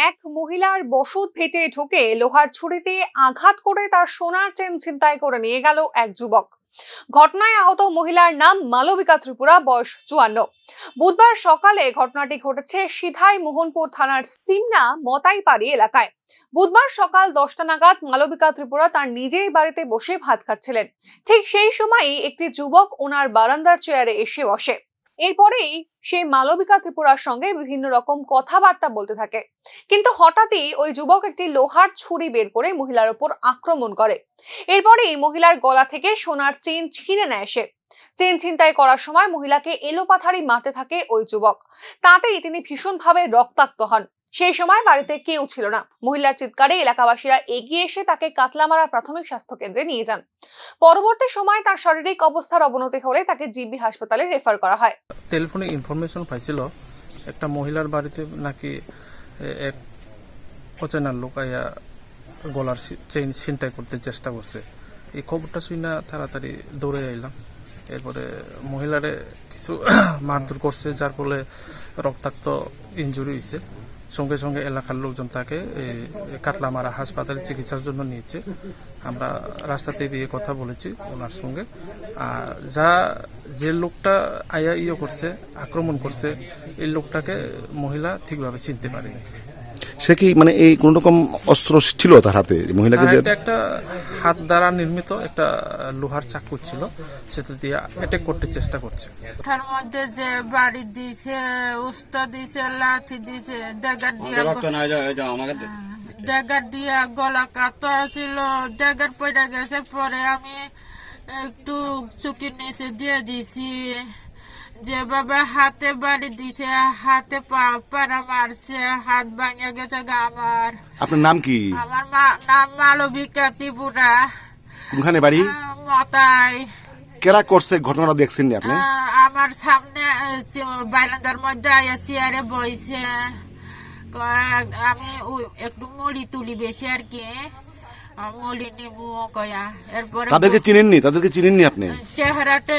এক মহিলার বসত ভিটে ঢুকে লোহার ছুরিতে আঘাত করে তার সোনার চেন ছিনতাই করে নিয়ে গেল এক যুবক। ঘটনায় আহত মহিলার নাম মালবিকা ত্রিপুরা, বয়স 54। বুধবার সকালে ঘটনাটি ঘটেছে সিধাই মোহনপুর থানার সিমনা মতাইপাড়ি এলাকায়। বুধবার সকাল 10টা নাগাদ মালবিকা ত্রিপুরা তার নিজেই বাড়িতে বসে ভাত খাচ্ছিলেন। ঠিক সেই সময়ই একটি যুবক ওনার বারান্দার চেয়ারে এসে বসে। এরপরেই সে মালবিকা ত্রিপুরার সঙ্গে বিভিন্ন রকম কথাবার্তা বলতে থাকে, কিন্তু হঠাৎই ওই যুবক একটি লোহার ছুরি বের করে মহিলার উপর আক্রমণ করে। এরপরেই মহিলার গলা থেকে সোনার চেন ছিঁড়ে নেয় সে। চেন ছিনতাই করার সময় মহিলাকে এলোপাথারি মারতে থাকে ওই যুবক। তাতেই তিনি ভীষণভাবে রক্তাক্ত হন। সেই সময় বাড়িতে কেউ ছিল না। মহিলার চিৎকারে এলাকাবাসীরা এগিয়ে এসে তাকে কাতলামারা প্রাথমিক স্বাস্থ্য কেন্দ্রে নিয়ে যান। পরবর্তী সময় তার শারীরিক অবস্থার অবনতি হলে তাকে জিবি হাসপাতালে রেফার করা হয়। টেলিফোনে ইনফরমেশন পাইছিল একটা মহিলার বাড়িতে নাকি এক অচেনা লোক আইয়া গলার চেইন ছিনতাই করতে চেষ্টা করছে। এই খবরটা শুনে তাড়াতাড়ি দৌড়ে আইলাম। এরপরে মহিলারে কিছু মারধর করছে, যার ফলে রক্তাক্ত ইনজুরি হয়েছে। সঙ্গে সঙ্গে এলাকার লোকজন তাকে কাটলামারা হাসপাতালে চিকিৎসার জন্য নিয়েছে। আমরা রাস্তাতে গিয়ে কথা বলেছি ওনার সঙ্গে। আর যে লোকটা আয়া করছে, আক্রমণ করছে, এই লোকটাকে মহিলা ঠিকভাবে চিনতে পারেনি। সে কি মানে এই কোন রকম অস্ত্র ছিল তার হাতে? মহিলাকে একটা হাত দ্বারা নির্মিত একটা লোহার চাকু ছিল, সেটা দিয়ে অ্যাটাক করতে চেষ্টা করছে। তার মধ্যে যে বাড়ি দিয়েছে, উস্তা দিয়েছে, লাঠি দিয়েছে, ড্যাগার দিয়া গলা কাটা ছিল, ড্যাগার পড়ে গেছে। পরে আমি একটু চুকির নিচে দিয়ে দিছি। যেভাবে হাতে বাড়ি দিছে, হাতে পাড়া মারছে, হাত ভাঙে গেছে আমার। আপনার নাম কি? আমার নাম মালবিকা ত্রিপুরা। কোনখানে বাড়ি? মতাই। কেরা করছে ঘটনাটা দেখছেন আপনি? আমার সামনে বারান্দার মধ্যে আয়া চেয়ারে বইছে। আমি একটু মুড়ি তুলি বেশি আর কি, মুড়ি নিবো কয়া। এরপরে তাদেরকে চিনেননি আপনি? চেহারাটা